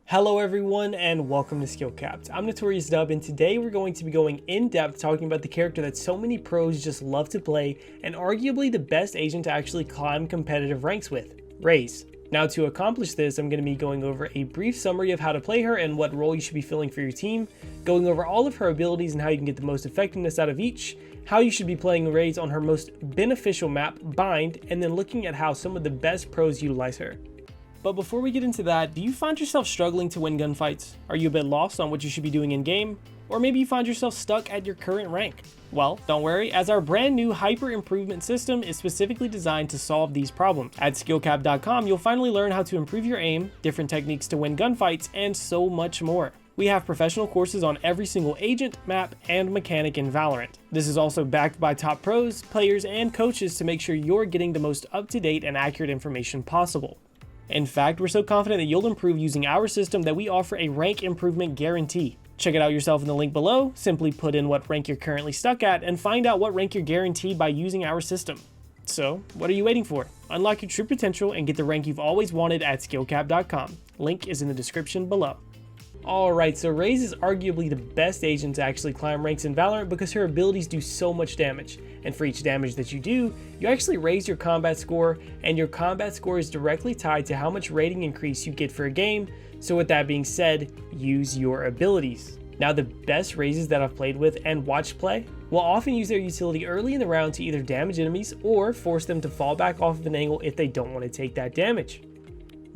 Hello everyone and welcome to SkillCapped. I'm Notorious Dub and today we're going to be going in depth talking about the character that so many pros just love to play and arguably the best agent to actually climb competitive ranks with, Raze. Now to accomplish this, I'm going to be going over a brief summary of how to play her and what role you should be filling for your team, going over all of her abilities and how you can get the most effectiveness out of each, how you should be playing Raze on her most beneficial map, Bind, and then looking at how some of the best pros utilize her. But before we get into that, do you find yourself struggling to win gunfights? Are you a bit lost on what you should be doing in game? Or maybe you find yourself stuck at your current rank? Well, don't worry, as our brand new hyper improvement system is specifically designed to solve these problems. At SkillCapped.com, you'll finally learn how to improve your aim, different techniques to win gunfights, and so much more. We have professional courses on every single agent, map, and mechanic in Valorant. This is also backed by top pros, players, and coaches to make sure you're getting the most up-to-date and accurate information possible. In fact, we're so confident that you'll improve using our system that we offer a rank improvement guarantee. Check it out yourself in the link below, simply put in what rank you're currently stuck at and find out what rank you're guaranteed by using our system. So, what are you waiting for? Unlock your true potential and get the rank you've always wanted at SkillCapped.com. Link is in the description below. Alright, so Raze is arguably the best agent to actually climb ranks in Valorant because her abilities do so much damage, and for each damage that you do, you actually raise your combat score, and your combat score is directly tied to how much rating increase you get for a game, so with that being said, use your abilities. Now the best Razes that I've played with and watched play will often use their utility early in the round to either damage enemies or force them to fall back off of an angle if they don't want to take that damage.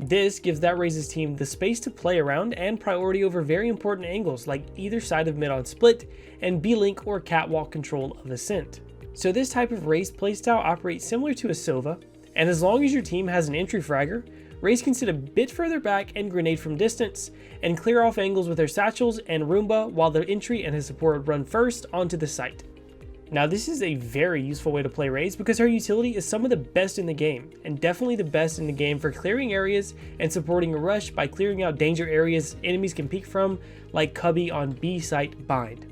This gives that Raze's team the space to play around and priority over very important angles like either side of mid on split and B-link or catwalk control of ascent. So this type of Raze playstyle operates similar to a Sova, and as long as your team has an entry fragger, Raze can sit a bit further back and grenade from distance and clear off angles with their satchels and Roomba while the entry and his support run first onto the site. Now this is a very useful way to play Raze because her utility is some of the best in the game, and definitely the best in the game for clearing areas and supporting a rush by clearing out danger areas enemies can peek from, like Cubby on B site Bind.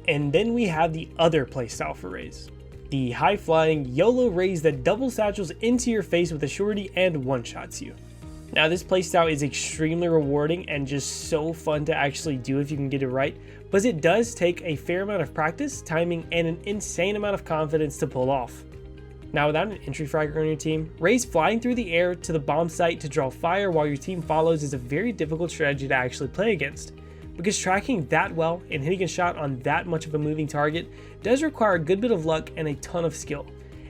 And then we have the other playstyle for Raze. The high flying YOLO Raze that double satchels into your face with a shorty and one-shots you. Now this playstyle is extremely rewarding and just so fun to actually do if you can get it right, but it does take a fair amount of practice, timing, and an insane amount of confidence to pull off. Now without an entry fragger on your team, Raze flying through the air to the bomb site to draw fire while your team follows is a very difficult strategy to actually play against, because tracking that well and hitting a shot on that much of a moving target does require a good bit of luck and a ton of skill,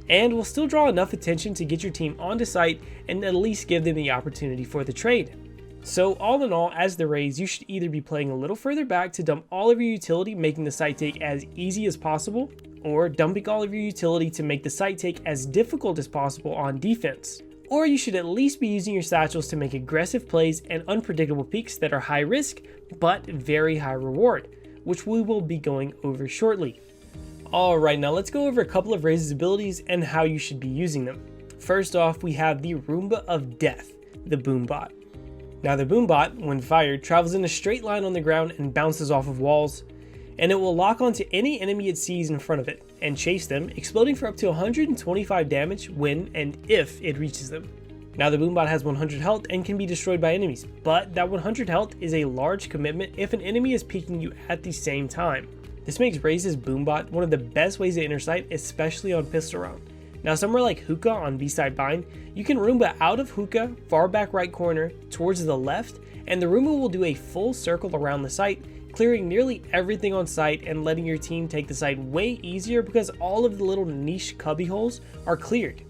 and will still draw enough attention to get your team onto site and at least give them the opportunity for the trade. So all in all, as the Raze, you should either be playing a little further back to dump all of your utility, making the site take as easy as possible, or dumping all of your utility to make the site take as difficult as possible on defense. Or you should at least be using your satchels to make aggressive plays and unpredictable peaks that are high risk, but very high reward, which we will be going over shortly. Alright, now let's go over a couple of Raze's abilities and how you should be using them. First off, we have the Roomba of Death, the Boombot. Now the Boombot, when fired, travels in a straight line on the ground and bounces off of walls, and it will lock onto any enemy it sees in front of it and chase them, exploding for up to 125 damage when and if it reaches them. Now the Boombot has 100 health and can be destroyed by enemies, but that 100 health is a large commitment if an enemy is peeking you at the same time. This makes Raze's Boombot one of the best ways to enter sight, especially on pistol round. Now somewhere like Hookah on B-side Bind, you can Roomba out of Hookah, far back right corner, towards the left, and the Roomba will do a full circle around the site, clearing nearly everything on site and letting your team take the site way easier because all of the little niche cubby holes are cleared.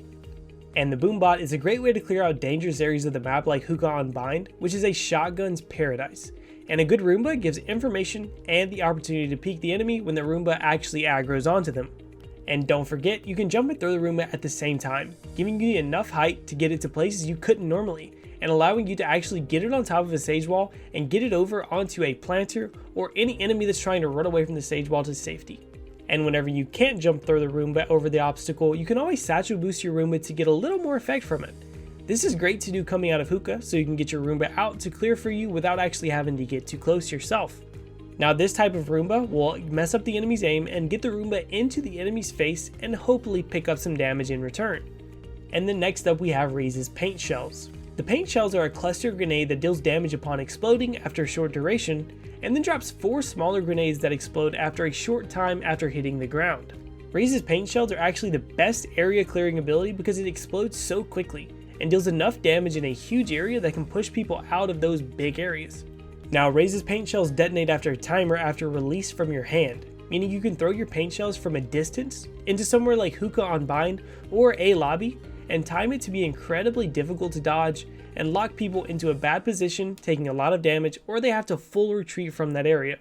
And the Boombot is a great way to clear out dangerous areas of the map like Hookah on Bind, which is a shotgun's paradise. And a good Roomba gives information and the opportunity to peek the enemy when the Roomba actually aggroes onto them. And don't forget, you can jump and throw the Roomba at the same time, giving you enough height to get it to places you couldn't normally, and allowing you to actually get it on top of a sage wall and get it over onto a planter or any enemy that's trying to run away from the sage wall to safety. And whenever you can't jump throw the Roomba over the obstacle, you can always satchel boost your Roomba to get a little more effect from it. This is great to do coming out of Hookah, so you can get your Roomba out to clear for you without actually having to get too close yourself. Now this type of Roomba will mess up the enemy's aim and get the Roomba into the enemy's face and hopefully pick up some damage in return. And then next up we have Raze's paint shells. The paint shells are a cluster grenade that deals damage upon exploding after a short duration, and then drops 4 smaller grenades that explode after a short time after hitting the ground. Raze's paint shells are actually the best area clearing ability because it explodes so quickly, and deals enough damage in a huge area that can push people out of those big areas. Now, Raze's paint shells detonate after a timer after release from your hand, meaning you can throw your paint shells from a distance into somewhere like hookah on bind or a lobby, and time it to be incredibly difficult to dodge and lock people into a bad position, taking a lot of damage, or they have to full retreat from that area.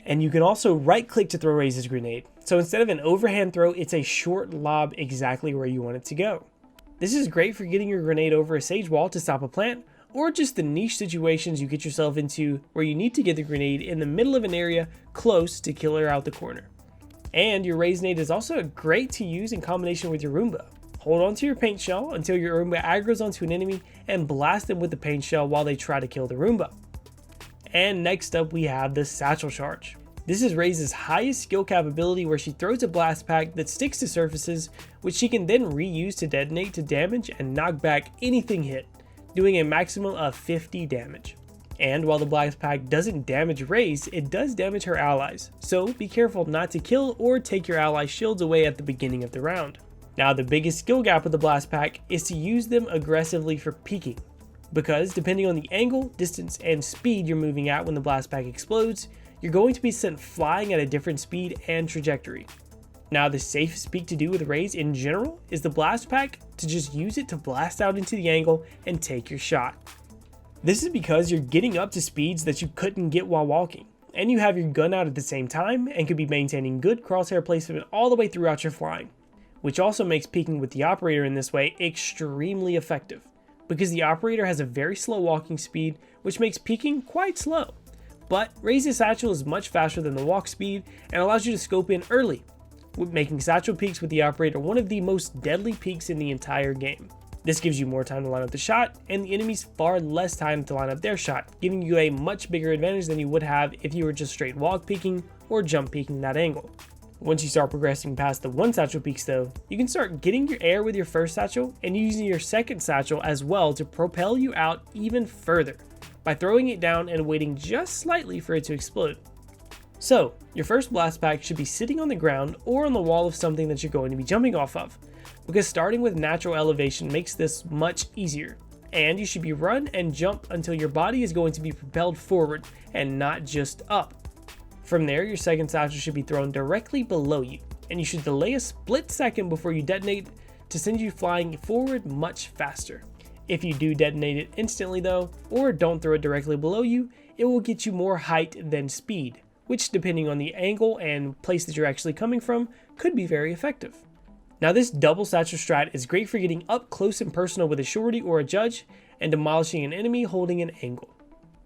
And you can also right click to throw Raze's grenade, so instead of an overhand throw, it's a short lob exactly where you want it to go. This is great for getting your grenade over a sage wall to stop a plant, or just the niche situations you get yourself into where you need to get the grenade in the middle of an area close to kill her out the corner. And your Raze nade is also great to use in combination with your Roomba. Hold on to your paint shell until your Roomba aggroes onto an enemy and blast them with the paint shell while they try to kill the Roomba. And next up we have the Satchel Charge. This is Raze's highest skill cap ability where she throws a blast pack that sticks to surfaces, which she can then reuse to detonate to damage and knock back anything hit, doing a maximum of 50 damage. And while the blast pack doesn't damage Raze, it does damage her allies, so be careful not to kill or take your allies' shields away at the beginning of the round. Now, the biggest skill gap with the blast pack is to use them aggressively for peeking, because depending on the angle, distance, and speed you're moving at when the blast pack explodes, you're going to be sent flying at a different speed and trajectory. Now, the safest peek to do with Raze in general is the blast pack, to just use it to blast out into the angle and take your shot. This is because you're getting up to speeds that you couldn't get while walking, and you have your gun out at the same time and could be maintaining good crosshair placement all the way throughout your flying, which also makes peeking with the operator in this way extremely effective, because the operator has a very slow walking speed, which makes peeking quite slow. But Raze's Satchel is much faster than the walk speed and allows you to scope in early, making Satchel peeks with the operator one of the most deadly peeks in the entire game. This gives you more time to line up the shot, and the enemies far less time to line up their shot, giving you a much bigger advantage than you would have if you were just straight walk peeking or jump peeking that angle. Once you start progressing past the 1 satchel peaks though, you can start getting your air with your first satchel and using your second satchel as well to propel you out even further by throwing it down and waiting just slightly for it to explode. So, your first blast pack should be sitting on the ground or on the wall of something that you're going to be jumping off of, because starting with natural elevation makes this much easier, and you should be run and jump until your body is going to be propelled forward and not just up. From there, your second satchel should be thrown directly below you, and you should delay a split second before you detonate to send you flying forward much faster. If you do detonate it instantly though, or don't throw it directly below you, it will get you more height than speed, which depending on the angle and place that you're actually coming from, could be very effective. Now, this double satchel strat is great for getting up close and personal with a shorty or a judge and demolishing an enemy holding an angle.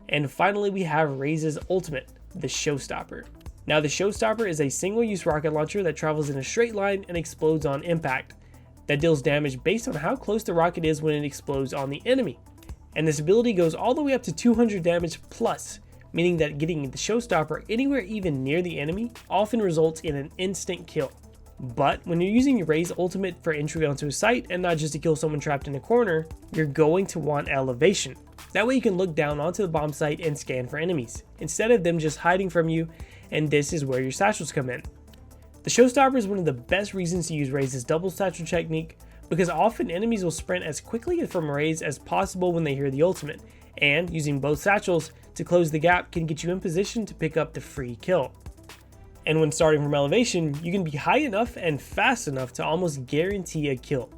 And finally, we have Raze's ultimate, the Showstopper. Now, the Showstopper is a single-use rocket launcher that travels in a straight line and explodes on impact, that deals damage based on how close the rocket is when it explodes on the enemy. And this ability goes all the way up to 200 damage plus, meaning that getting the Showstopper anywhere even near the enemy often results in an instant kill. But when you're using your Raze ultimate for entry onto a site and not just to kill someone trapped in a corner, you're going to want elevation. That way you can look down onto the bomb site and scan for enemies, instead of them just hiding from you, and this is where your satchels come in. The Showstopper is one of the best reasons to use Raze's double satchel technique, because often enemies will sprint as quickly from Raze as possible when they hear the ultimate, and using both satchels to close the gap can get you in position to pick up the free kill. And when starting from elevation, you can be high enough and fast enough to almost guarantee a kill.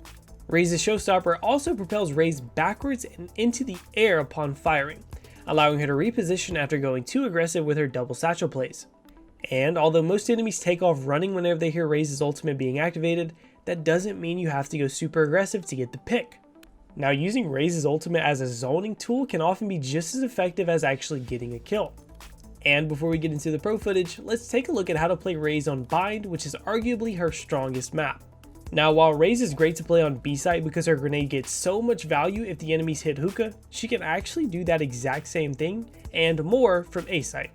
Raze's Showstopper also propels Raze backwards and into the air upon firing, allowing her to reposition after going too aggressive with her double satchel plays. And although most enemies take off running whenever they hear Raze's ultimate being activated, that doesn't mean you have to go super aggressive to get the pick. Now, using Raze's ultimate as a zoning tool can often be just as effective as actually getting a kill. And before we get into the pro footage, let's take a look at how to play Raze on Bind, which is arguably her strongest map. Now, while Raze is great to play on B site because her grenade gets so much value if the enemies hit hookah, she can actually do that exact same thing and more from A site.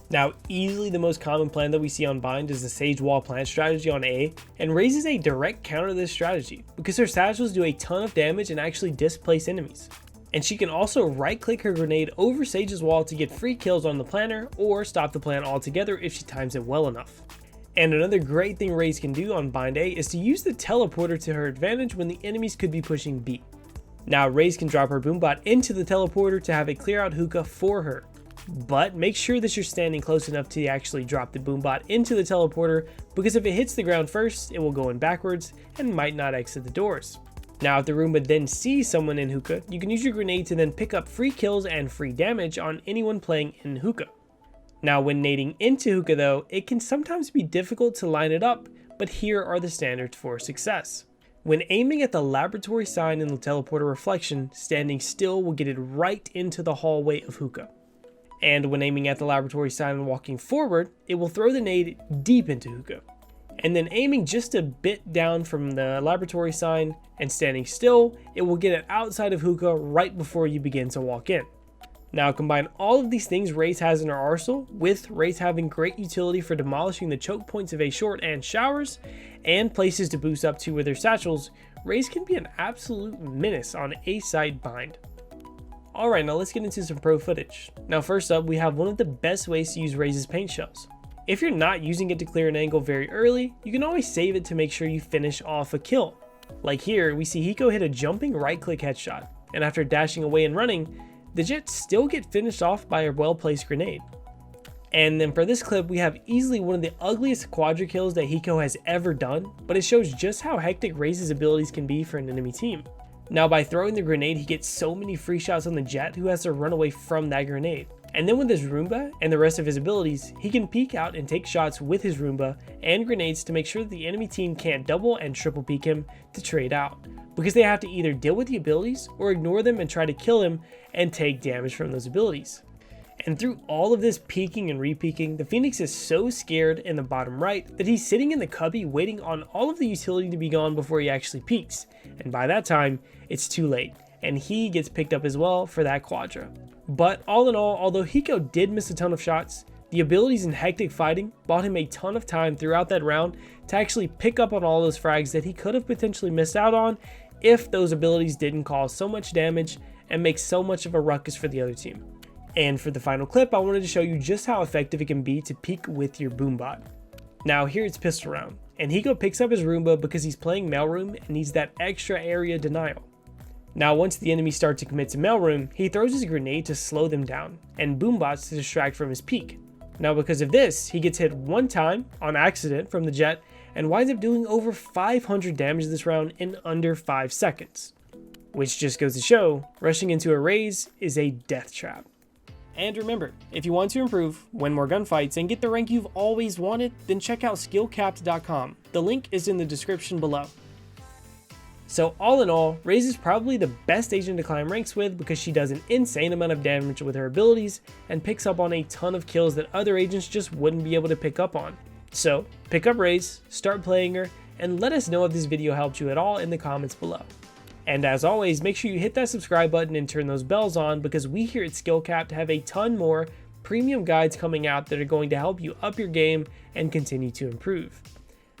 Now, easily the most common plan that we see on Bind is the Sage Wall Plant strategy on A, and Raze is a direct counter to this strategy because her satchels do a ton of damage and actually displace enemies. And she can also right click her grenade over Sage's wall to get free kills on the planner or stop the plan altogether if she times it well enough. And another great thing Raze can do on bind A is to use the teleporter to her advantage when the enemies could be pushing B. Now Raze can drop her Boombot into the teleporter to have it clear out hookah for her. But make sure that you're standing close enough to actually drop the Boombot into the teleporter, because if it hits the ground first, it will go in backwards and might not exit the doors. Now if the Roomba then sees someone in hookah, you can use your grenade to then pick up free kills and free damage on anyone playing in hookah. Now when nading into hookah though, it can sometimes be difficult to line it up, but here are the standards for success. When aiming at the laboratory sign in the teleporter reflection, standing still will get it right into the hallway of hookah. And when aiming at the laboratory sign and walking forward, it will throw the nade deep into hookah. And then aiming just a bit down from the laboratory sign and standing still, it will get it outside of hookah right before you begin to walk in. Now combine all of these things Raze has in her arsenal, with Raze having great utility for demolishing the choke points of A short and showers, and places to boost up to with her satchels, Raze can be an absolute menace on A side bind. Alright, now let's get into some pro footage. Now first up, we have one of the best ways to use Raze's paint shells. If you're not using it to clear an angle very early, you can always save it to make sure you finish off a kill. Like here, we see Hiko hit a jumping right click headshot, and after dashing away and running, the Jets still get finished off by a well placed grenade. And then for this clip, we have easily one of the ugliest quadra kills that Hiko has ever done, but it shows just how hectic Raze's abilities can be for an enemy team. Now by throwing the grenade, he gets so many free shots on the Jet who has to run away from that grenade. And then with his Roomba and the rest of his abilities, he can peek out and take shots with his Roomba and grenades to make sure that the enemy team can't double and triple peek him to trade out, because they have to either deal with the abilities or ignore them and try to kill him and take damage from those abilities. And through all of this peeking and re-peeking, the Phoenix is so scared in the bottom right that he's sitting in the cubby waiting on all of the utility to be gone before he actually peeks. And by that time, it's too late, and he gets picked up as well for that quadra. But all in all, although Hiko did miss a ton of shots, the abilities in hectic fighting bought him a ton of time throughout that round to actually pick up on all those frags that he could have potentially missed out on if those abilities didn't cause so much damage and make so much of a ruckus for the other team. And for the final clip, I wanted to show you just how effective it can be to peek with your Boombot. Now here it's pistol round, and Hiko picks up his Roomba because he's playing mailroom and needs that extra area denial. Now once the enemy start to commit to mailroom, he throws his grenade to slow them down, and Boombots to distract from his peek. Now because of this, he gets hit one time on accident from the Jet and winds up doing over 500 damage this round in under 5 seconds. Which just goes to show, rushing into a Raze is a death trap. And remember, if you want to improve, win more gunfights, and get the rank you've always wanted, then check out SkillCapped.com. The link is in the description below. So all in all, Raze is probably the best agent to climb ranks with because she does an insane amount of damage with her abilities and picks up on a ton of kills that other agents just wouldn't be able to pick up on. So pick up Raze, start playing her, and let us know if this video helped you at all in the comments below. And as always, make sure you hit that subscribe button and turn those bells on, because we here at SkillCapped have a ton more premium guides coming out that are going to help you up your game and continue to improve.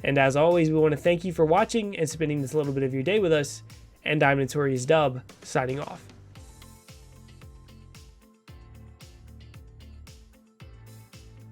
And as always, we want to thank you for watching and spending this little bit of your day with us, and I'm Notorious Dub, signing off.